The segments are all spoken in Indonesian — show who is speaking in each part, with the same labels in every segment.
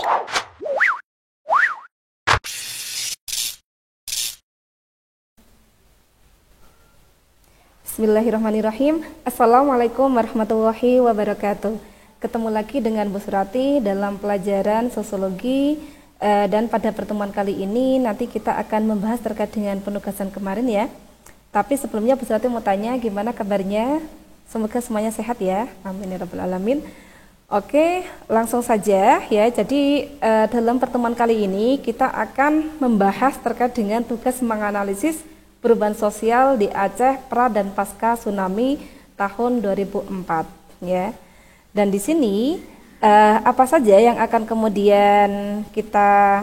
Speaker 1: Bismillahirrahmanirrahim. Assalamualaikum warahmatullahi wabarakatuh. Ketemu lagi dengan Bu Surati dalam pelajaran sosiologi, dan pada pertemuan kali ini nanti kita akan membahas terkait dengan penugasan kemarin ya. Tapi sebelumnya Bu Surati mau tanya gimana kabarnya? Semoga semuanya sehat ya. Amin ya rabbal alamin. Oke, langsung saja ya. Jadi dalam pertemuan kali ini kita akan membahas terkait dengan tugas menganalisis perubahan sosial di Aceh pra dan pasca tsunami tahun 2004 ya. Dan di sini apa saja yang akan kemudian kita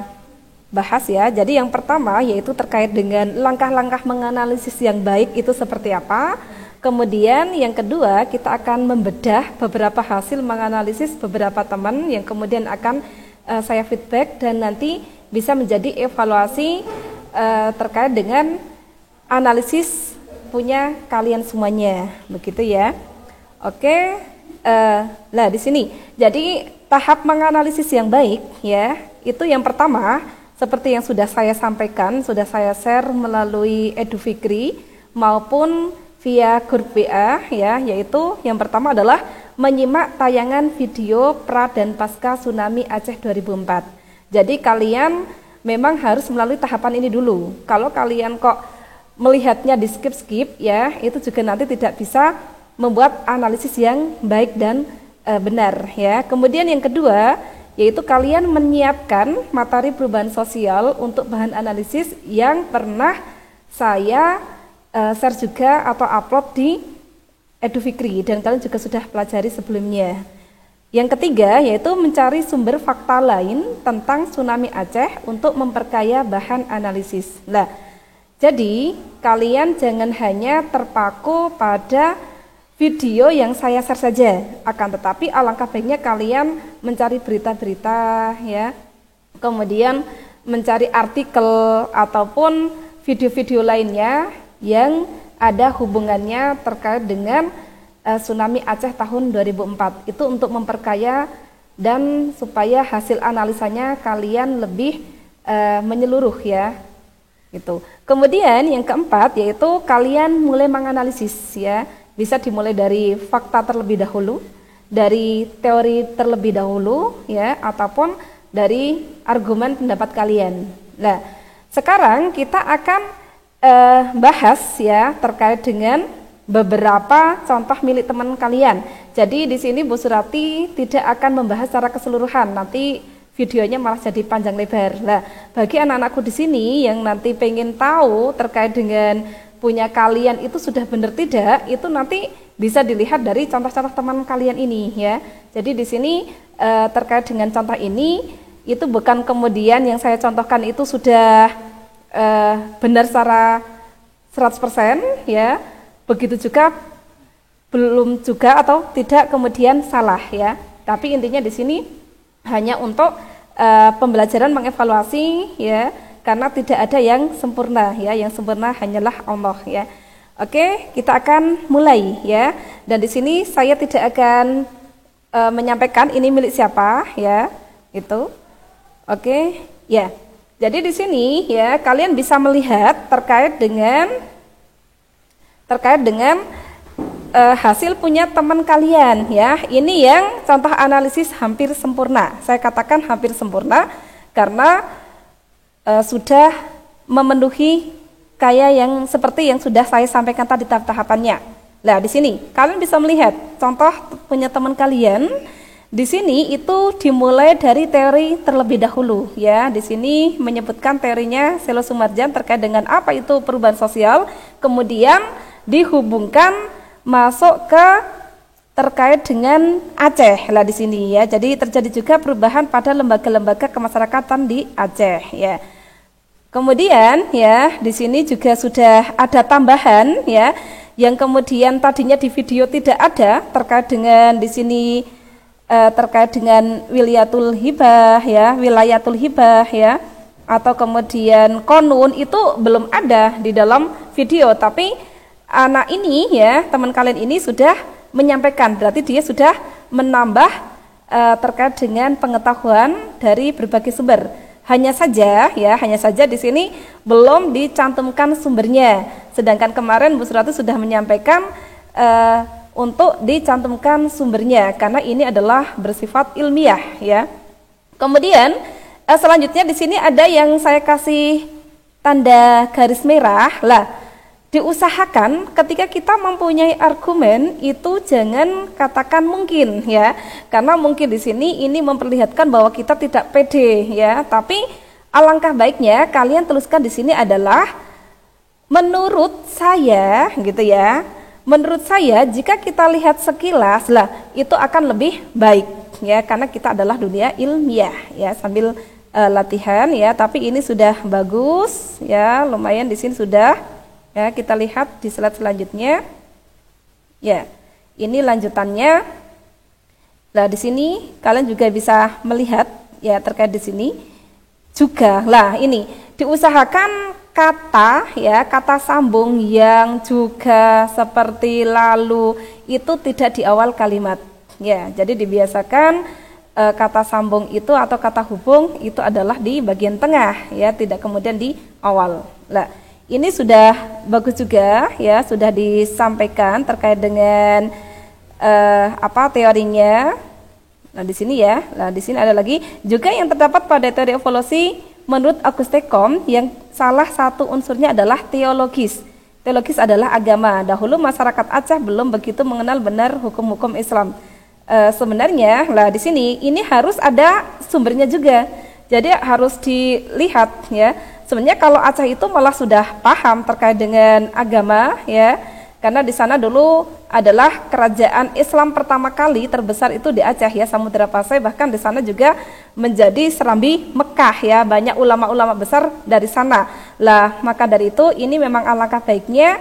Speaker 1: bahas ya. Jadi yang pertama yaitu terkait dengan langkah-langkah menganalisis yang baik itu seperti apa. Kemudian yang kedua kita akan membedah beberapa hasil menganalisis beberapa teman yang kemudian akan saya feedback dan nanti bisa menjadi evaluasi terkait dengan analisis punya kalian semuanya, begitu ya. Oke, nah di sini. Jadi tahap menganalisis yang baik ya, itu yang pertama seperti yang sudah saya sampaikan, sudah saya share melalui Edu Fikri maupun via grup WA ya, yaitu yang pertama adalah menyimak tayangan video pra dan pasca tsunami Aceh 2004. Jadi kalian memang harus melalui tahapan ini dulu. Kalau kalian kok melihatnya di skip ya, itu juga nanti tidak bisa membuat analisis yang baik dan benar ya. Kemudian yang kedua yaitu kalian menyiapkan materi perubahan sosial untuk bahan analisis yang pernah saya share juga atau upload di Edu Fikri dan kalian juga sudah pelajari sebelumnya. Yang ketiga yaitu mencari sumber fakta lain tentang tsunami Aceh untuk memperkaya bahan analisis. Nah, jadi kalian jangan hanya terpaku pada video yang saya share saja, akan tetapi alangkah baiknya kalian mencari berita-berita ya, kemudian mencari artikel ataupun video-video lainnya yang ada hubungannya terkait dengan tsunami Aceh tahun 2004. Itu untuk memperkaya dan supaya hasil analisanya kalian lebih menyeluruh ya. Gitu. Kemudian yang keempat yaitu kalian mulai menganalisis ya. Bisa dimulai dari fakta terlebih dahulu, dari teori terlebih dahulu ya, ataupun dari argumen pendapat kalian. Nah, sekarang kita akan bahas ya terkait dengan beberapa contoh milik teman kalian. Jadi di sini Bu Surati tidak akan membahas secara keseluruhan. Nanti videonya malah jadi panjang lebar. Nah, bagi anak-anakku di sini yang nanti pengen tahu terkait dengan punya kalian itu sudah benar tidak, itu nanti bisa dilihat dari contoh-contoh teman kalian ini ya. Jadi di sini terkait dengan contoh ini itu bukan kemudian yang saya contohkan itu sudah benar secara 100% ya. Begitu juga belum juga atau tidak kemudian salah ya. Tapi intinya di sini hanya untuk pembelajaran mengevaluasi ya, karena tidak ada yang sempurna ya, yang sempurna hanyalah Allah ya. Oke, kita akan mulai ya. Dan di sini saya tidak akan menyampaikan ini milik siapa ya, itu. Oke, ya. Jadi di sini ya kalian bisa melihat terkait dengan hasil punya teman kalian ya. Ini yang contoh analisis hampir sempurna. Saya katakan hampir sempurna karena sudah memenuhi kayak yang seperti yang sudah saya sampaikan tadi tahap-tahapannya. Nah, di sini kalian bisa melihat contoh punya teman kalian. Di sini itu dimulai dari teori terlebih dahulu ya. Di sini menyebutkan teorinya Selo Sumarjan terkait dengan apa itu perubahan sosial, kemudian dihubungkan masuk ke terkait dengan Aceh lah di sini ya. Jadi terjadi juga perubahan pada lembaga-lembaga kemasyarakatan di Aceh ya. Kemudian ya di sini juga sudah ada tambahan ya yang kemudian tadinya di video tidak ada terkait dengan di sini terkait dengan wilayatul hibah ya atau kemudian konun itu belum ada di dalam video, tapi anak ini ya, teman kalian ini sudah menyampaikan, berarti dia sudah menambah terkait dengan pengetahuan dari berbagai sumber. Hanya saja di sini belum dicantumkan sumbernya. Sedangkan kemarin Bu Surati sudah menyampaikan untuk dicantumkan sumbernya karena ini adalah bersifat ilmiah ya. Kemudian selanjutnya di sini ada yang saya kasih tanda garis merah. Lah, diusahakan ketika kita mempunyai argumen itu jangan katakan mungkin ya. Karena mungkin di sini ini memperlihatkan bahwa kita tidak pede ya, tapi alangkah baiknya kalian tuliskan di sini adalah menurut saya gitu ya. Menurut saya jika kita lihat sekilas lah itu akan lebih baik ya karena kita adalah dunia ilmiah ya sambil latihan ya, tapi ini sudah bagus ya, lumayan di sini sudah ya. Kita lihat di slide selanjutnya ya, ini lanjutannya. Nah di sini kalian juga bisa melihat ya terkait di sini juga lah, ini diusahakan kata sambung yang juga seperti lalu itu tidak di awal kalimat ya. Jadi dibiasakan kata sambung itu atau kata hubung itu adalah di bagian tengah ya, tidak kemudian di awal. Nah, ini sudah bagus juga ya, sudah disampaikan terkait dengan teorinya. Nah, di sini ya. Nah, di sini ada lagi juga yang terdapat pada teori evolusi menurut Auguste Comte yang salah satu unsurnya adalah teologis. Teologis adalah agama. Dahulu masyarakat Aceh belum begitu mengenal benar hukum-hukum Islam. Sebenarnya lah di sini ini harus ada sumbernya juga. Jadi harus dilihat ya. Sebenarnya kalau Aceh itu malah sudah paham terkait dengan agama ya. Karena di sana dulu adalah kerajaan Islam pertama kali terbesar itu di Aceh ya, Samudra Pasai, bahkan di sana juga menjadi serambi Mekah ya, banyak ulama-ulama besar dari sana. Lah, maka dari itu ini memang alangkah baiknya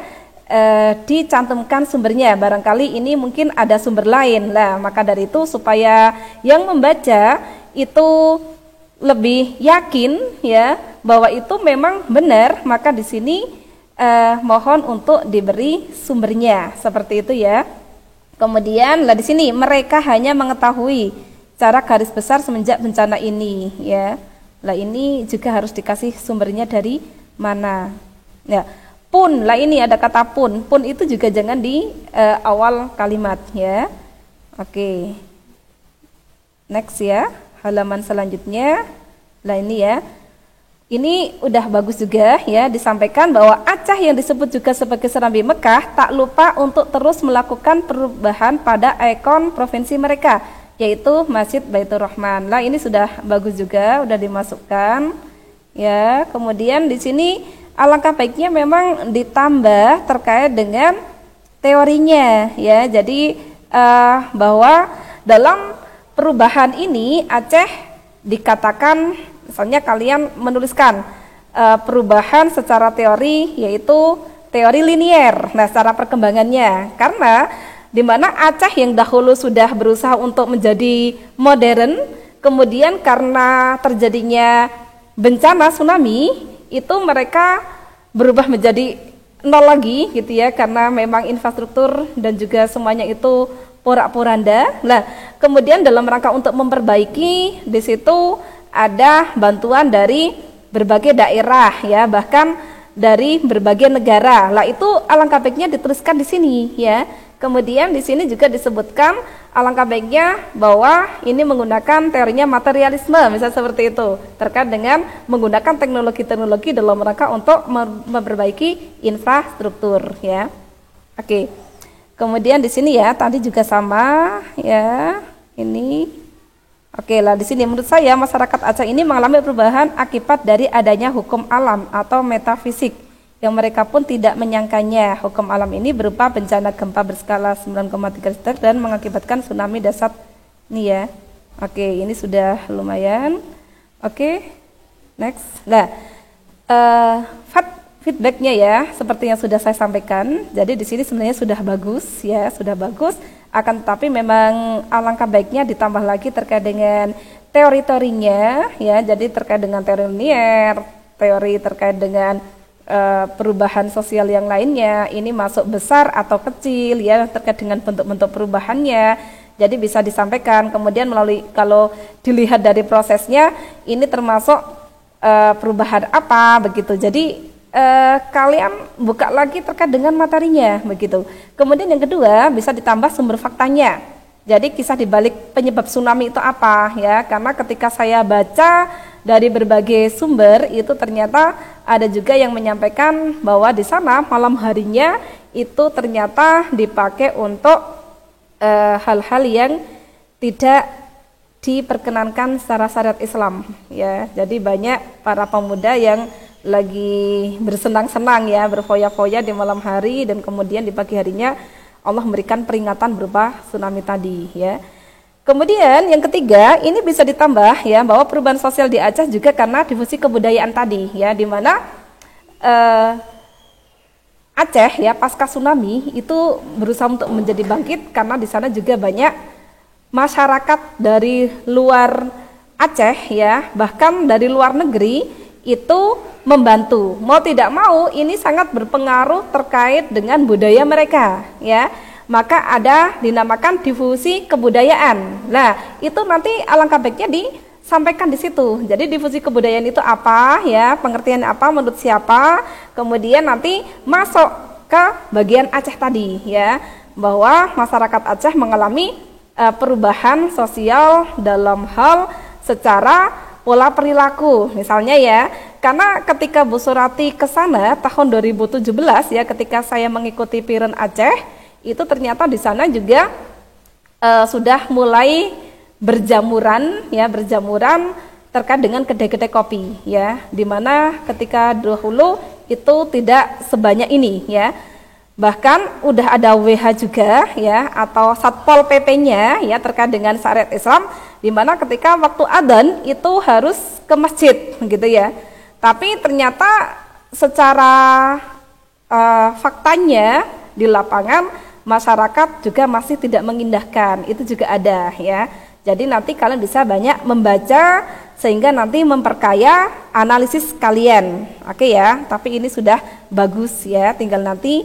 Speaker 1: dicantumkan sumbernya. Barangkali ini mungkin ada sumber lain. Lah, maka dari itu supaya yang membaca itu lebih yakin ya bahwa itu memang benar, maka di sini mohon untuk diberi sumbernya seperti itu ya. Kemudian lah di sini mereka hanya mengetahui cara garis besar semenjak bencana ini ya. Lah ini juga harus dikasih sumbernya dari mana. Ya. Pun lah ini ada kata pun. Pun itu juga jangan di awal kalimat ya. Oke. Next ya. Halaman selanjutnya. Lah ini ya. Ini udah bagus juga ya, disampaikan bahwa Aceh yang disebut juga sebagai serambi Mekah tak lupa untuk terus melakukan perubahan pada ikon provinsi mereka, yaitu Masjid Baitur Rahman. Lah ini sudah bagus juga, udah dimasukkan ya. Kemudian di sini alangkah baiknya memang ditambah terkait dengan teorinya ya. Jadi bahwa dalam perubahan ini Aceh dikatakan, misalnya kalian menuliskan perubahan secara teori yaitu teori linier. Nah, secara perkembangannya karena di mana Aceh yang dahulu sudah berusaha untuk menjadi modern, kemudian karena terjadinya bencana tsunami itu mereka berubah menjadi nol lagi gitu ya, karena memang infrastruktur dan juga semuanya itu porak-poranda. Nah, kemudian dalam rangka untuk memperbaiki di situ ada bantuan dari berbagai daerah ya, bahkan dari berbagai negara. Lah itu alangkah baiknya dituliskan di sini ya. Kemudian di sini juga disebutkan alangkah baiknya bahwa ini menggunakan teorinya materialisme, misalnya seperti itu, terkait dengan menggunakan teknologi-teknologi dalam rangka untuk memperbaiki infrastruktur ya. Oke. Kemudian di sini ya, tadi juga sama ya. Ini oke lah, di sini menurut saya masyarakat Aceh ini mengalami perubahan akibat dari adanya hukum alam atau metafisik yang mereka pun tidak menyangkanya. Hukum alam ini berupa bencana gempa berskala 9,3 Richter dan mengakibatkan tsunami dahsyat. Nih ya. Oke, ini sudah lumayan. Oke. Next. Nah, feedbacknya ya seperti yang sudah saya sampaikan. Jadi di sini sebenarnya sudah bagus ya, sudah bagus. Akan tetapi memang alangkah baiknya ditambah lagi terkait dengan teori-teorinya ya. Jadi terkait dengan teori linier, teori terkait dengan perubahan sosial yang lainnya, ini masuk besar atau kecil ya, terkait dengan bentuk-bentuk perubahannya. Jadi bisa disampaikan. Kemudian melalui, kalau dilihat dari prosesnya, ini termasuk perubahan apa begitu. Jadi kalian buka lagi terkait dengan materinya begitu. Kemudian yang kedua, bisa ditambah sumber faktanya. Jadi kisah dibalik penyebab tsunami itu apa ya? Karena ketika saya baca dari berbagai sumber, itu ternyata ada juga yang menyampaikan bahwa di sana malam harinya itu ternyata dipakai untuk hal-hal yang tidak diperkenankan secara syariat Islam ya. Jadi banyak para pemuda yang lagi bersenang-senang ya, berfoya-foya di malam hari, dan kemudian di pagi harinya Allah memberikan peringatan berupa tsunami tadi ya. Kemudian yang ketiga, ini bisa ditambah ya, bahwa perubahan sosial di Aceh juga karena difusi kebudayaan tadi ya, di mana Aceh ya pasca tsunami itu berusaha untuk menjadi bangkit, karena di sana juga banyak masyarakat dari luar Aceh ya, bahkan dari luar negeri itu membantu. Mau tidak mau ini sangat berpengaruh terkait dengan budaya mereka ya. Maka ada dinamakan difusi kebudayaan. Nah, itu nanti alangkah baiknya disampaikan di situ. Jadi difusi kebudayaan itu apa ya, pengertian apa, menurut siapa, kemudian nanti masuk ke bagian Aceh tadi ya, bahwa masyarakat Aceh mengalami perubahan sosial dalam hal secara pola perilaku misalnya ya. Karena ketika Bu Surati ke sana tahun 2017 ya, ketika saya mengikuti Piren Aceh, itu ternyata di sana juga sudah mulai berjamuran ya, berjamuran terkait dengan kedai-kedai kopi ya, dimana ketika dahulu itu tidak sebanyak ini ya. Bahkan udah ada WH juga ya, atau Satpol PP-nya ya, terkait dengan syariat Islam, dimana ketika waktu adzan itu harus ke masjid gitu ya. Tapi ternyata secara faktanya di lapangan masyarakat juga masih tidak mengindahkan, itu juga ada ya. Jadi nanti kalian bisa banyak membaca sehingga nanti memperkaya analisis kalian. Oke ya, tapi ini sudah bagus ya, tinggal nanti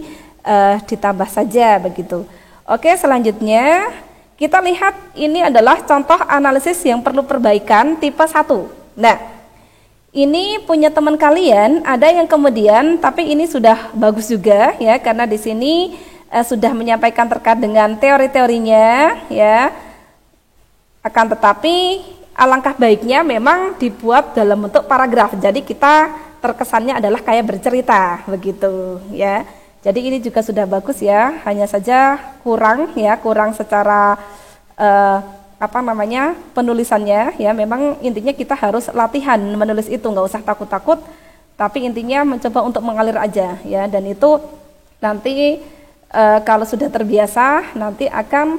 Speaker 1: ditambah saja begitu. Oke, selanjutnya kita lihat ini adalah contoh analisis yang perlu perbaikan tipe 1. Nah, ini punya teman kalian, ada yang kemudian, tapi ini sudah bagus juga ya, karena di sini sudah menyampaikan terkait dengan teori-teorinya ya. Akan tetapi alangkah baiknya memang dibuat dalam bentuk paragraf. Jadi kita terkesannya adalah kayak bercerita begitu ya. Jadi ini juga sudah bagus ya, hanya saja kurang ya, kurang secara penulisannya ya. Memang intinya kita harus latihan menulis itu, nggak usah takut-takut, tapi intinya mencoba untuk mengalir aja ya. Dan itu nanti kalau sudah terbiasa nanti akan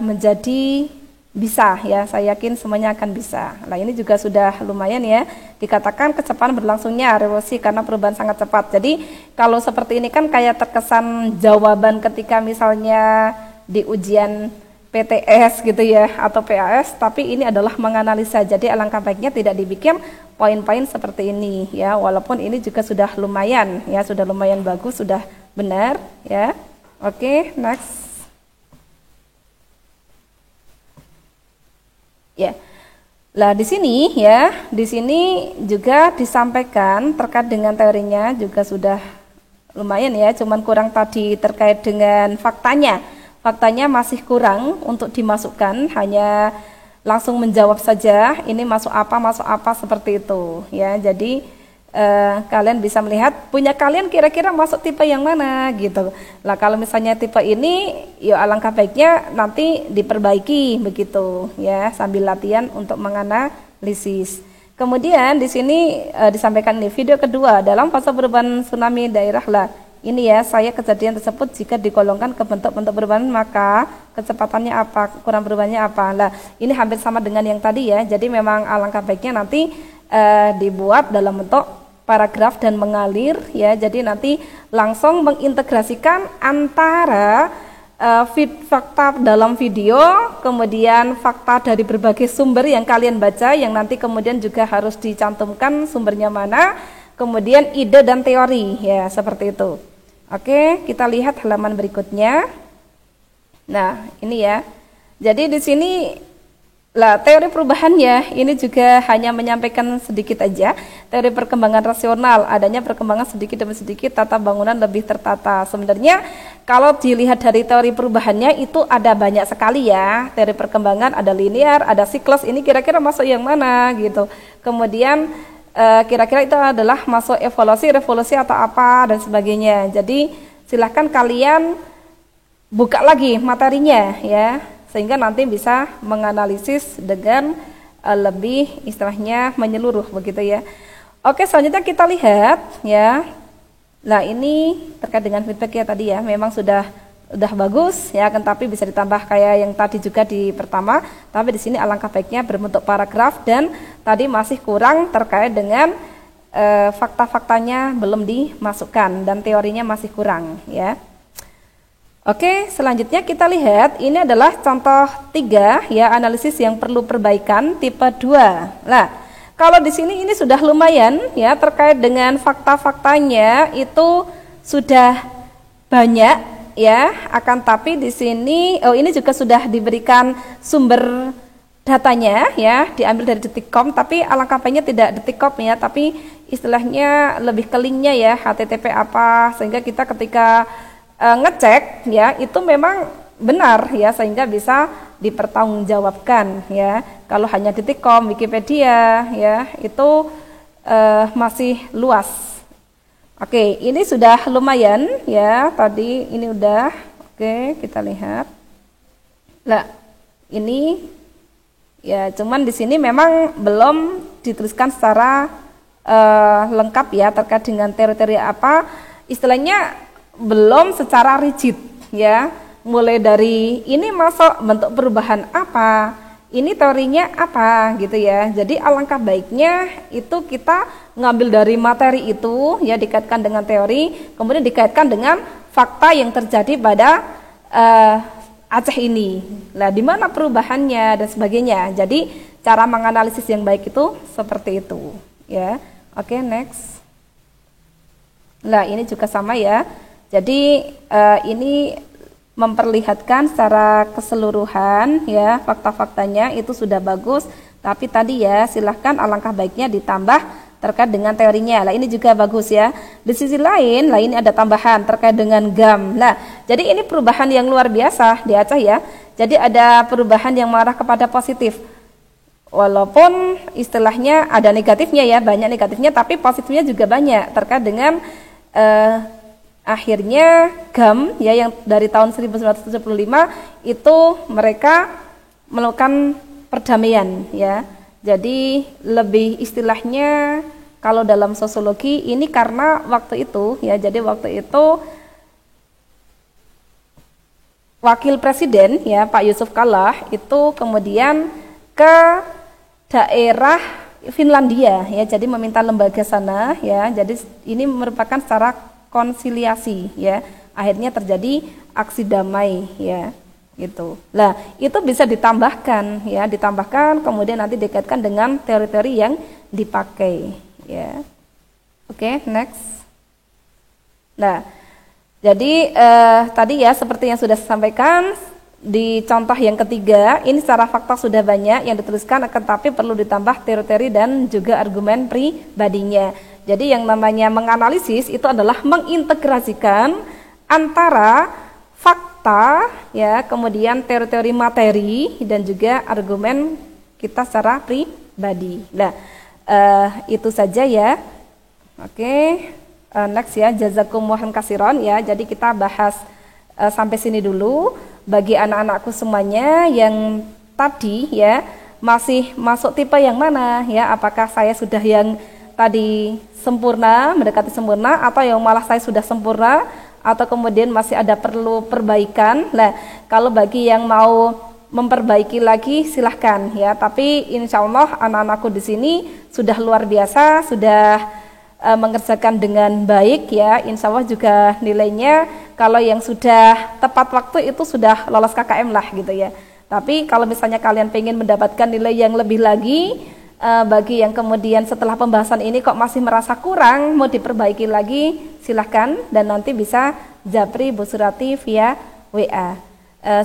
Speaker 1: menjadi bisa ya, saya yakin semuanya akan bisa. Nah, ini juga sudah lumayan ya, dikatakan kecepatan berlangsungnya revolusi karena perubahan sangat cepat. Jadi kalau seperti ini kan kayak terkesan jawaban ketika misalnya di ujian PTS gitu ya, atau PAS, tapi ini adalah menganalisa. Jadi alangkah baiknya tidak dibikin poin-poin seperti ini ya, walaupun ini juga sudah lumayan ya, sudah lumayan bagus, sudah benar ya. Oke, next. Ya. Lah di sini ya, di sini juga disampaikan terkait dengan teorinya juga sudah lumayan ya, cuman kurang tadi terkait dengan faktanya. Faktanya masih kurang untuk dimasukkan, hanya langsung menjawab saja, ini masuk apa seperti itu ya. Jadi kalian bisa melihat punya kalian kira-kira masuk tipe yang mana gitu. Lah kalau misalnya tipe ini, ya alangkah baiknya nanti diperbaiki begitu ya, sambil latihan untuk menganalisis. Kemudian di sini disampaikan ini video kedua dalam fase perubahan tsunami daerah lah. Ini ya, saya kejadian tersebut jika digolongkan ke bentuk-bentuk perubahan maka kecepatannya apa, ukuran perubahannya apa. Lah ini hampir sama dengan yang tadi ya. Jadi memang alangkah baiknya nanti dibuat dalam bentuk paragraf dan mengalir ya. Jadi nanti langsung mengintegrasikan antara fakta dalam video, kemudian fakta dari berbagai sumber yang kalian baca, yang nanti kemudian juga harus dicantumkan sumbernya mana, kemudian ide dan teori ya, seperti itu. Oke, kita lihat halaman berikutnya. Nah ini ya, Jadi di sini lah teori perubahannya ini juga hanya menyampaikan sedikit aja. Teori perkembangan rasional, adanya perkembangan sedikit demi sedikit, tata bangunan lebih tertata. Sebenarnya kalau dilihat dari teori perubahannya itu ada banyak sekali ya. Teori perkembangan ada linear, ada siklus. Ini kira-kira masuk yang mana gitu. Kemudian kira-kira itu adalah masuk evolusi, revolusi atau apa dan sebagainya. Jadi silahkan kalian buka lagi materinya ya, sehingga nanti bisa menganalisis dengan lebih istilahnya menyeluruh begitu ya. Oke, selanjutnya kita lihat ya. Nah, ini terkait dengan feedback ya tadi ya, memang sudah bagus ya, akan tapi bisa ditambah kayak yang tadi juga di pertama, tapi di sini alangkah baiknya berbentuk paragraf dan tadi masih kurang terkait dengan fakta-faktanya belum dimasukkan dan teorinya masih kurang ya. Oke, selanjutnya kita lihat ini adalah contoh 3 ya, analisis yang perlu perbaikan tipe 2. Nah, kalau di sini ini sudah lumayan ya, terkait dengan fakta-faktanya itu sudah banyak ya, akan tapi di sini ini juga sudah diberikan sumber datanya ya, diambil dari detikcom, tapi alangkah baiknya tidak detikcom ya, tapi istilahnya lebih ke linknya ya, HTTP apa, sehingga kita ketika ngecek ya itu memang benar ya, sehingga bisa dipertanggungjawabkan ya. Kalau hanya detikcom, Wikipedia ya itu masih luas. Oke, ini sudah lumayan ya, tadi ini udah. Oke, kita lihat. Nah, ini ya cuman di sini memang belum dituliskan secara lengkap ya, terkait dengan teori-teori apa, istilahnya belum secara rigid ya, mulai dari ini masuk bentuk perubahan apa, ini teorinya apa gitu ya. Jadi alangkah baiknya itu kita ngambil dari materi itu ya, dikaitkan dengan teori, kemudian dikaitkan dengan fakta yang terjadi pada Aceh ini. Nah, di mana perubahannya dan sebagainya. Jadi cara menganalisis yang baik itu seperti itu ya. Oke, next. Nah, ini juga sama ya. Jadi ini memperlihatkan secara keseluruhan ya, fakta-faktanya itu sudah bagus, tapi tadi ya silahkan alangkah baiknya ditambah terkait dengan teorinya. Lah, ini juga bagus ya. Di sisi lain, lah ini ada tambahan terkait dengan GAM. Nah, jadi ini perubahan yang luar biasa di Aceh ya. Jadi ada perubahan yang mengarah kepada positif. Walaupun istilahnya ada negatifnya ya, banyak negatifnya, tapi positifnya juga banyak terkait dengan akhirnya GAM ya, yang dari tahun 1975 itu mereka melakukan perdamaian ya. Jadi lebih istilahnya kalau dalam sosiologi ini karena waktu itu ya, jadi waktu itu wakil presiden ya Pak Yusuf Kalla itu kemudian ke daerah Finlandia ya, jadi meminta lembaga sana ya. Jadi ini merupakan secara konsiliasi ya, akhirnya terjadi aksi damai ya gitu. Nah, itu bisa ditambahkan ya, ditambahkan kemudian nanti dikaitkan dengan teori-teori yang dipakai ya. Oke, next. Nah, jadi tadi ya seperti yang sudah saya sampaikan di contoh yang ketiga, ini secara fakta sudah banyak yang dituliskan, akan tapi perlu ditambah teori-teori dan juga argumen pribadinya. Jadi yang namanya menganalisis itu adalah mengintegrasikan antara fakta ya, kemudian teori-teori materi dan juga argumen kita secara pribadi. Nah, itu saja ya. Oke, next ya, jazakumullah khairan ya. Jadi kita bahas sampai sini dulu. Bagi anak-anakku semuanya yang tadi ya masih masuk tipe yang mana ya, apakah saya sudah yang tadi sempurna, mendekati sempurna, atau yang malah saya sudah sempurna, atau kemudian masih ada perlu perbaikan. Nah, kalau bagi yang mau memperbaiki lagi silahkan ya, tapi insya Allah anak-anakku di sini sudah luar biasa, sudah mengerjakan dengan baik ya, insya Allah juga nilainya kalau yang sudah tepat waktu itu sudah lolos KKM lah gitu ya. Tapi kalau misalnya kalian pengen mendapatkan nilai yang lebih lagi, bagi yang kemudian setelah pembahasan ini kok masih merasa kurang, mau diperbaiki lagi, silahkan dan nanti bisa japri Bu Surati via WA.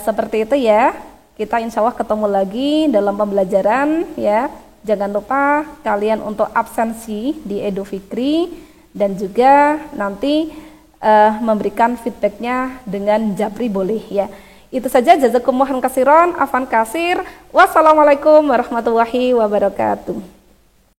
Speaker 1: Seperti itu ya. Kita insya Allah ketemu lagi dalam pembelajaran ya. Jangan lupa kalian untuk absensi di Idul Fitri dan juga nanti memberikan feedbacknya dengan japri boleh ya. Itu saja, jazakumullah khairan, afan kasir. Wassalamualaikum warahmatullahi wabarakatuh.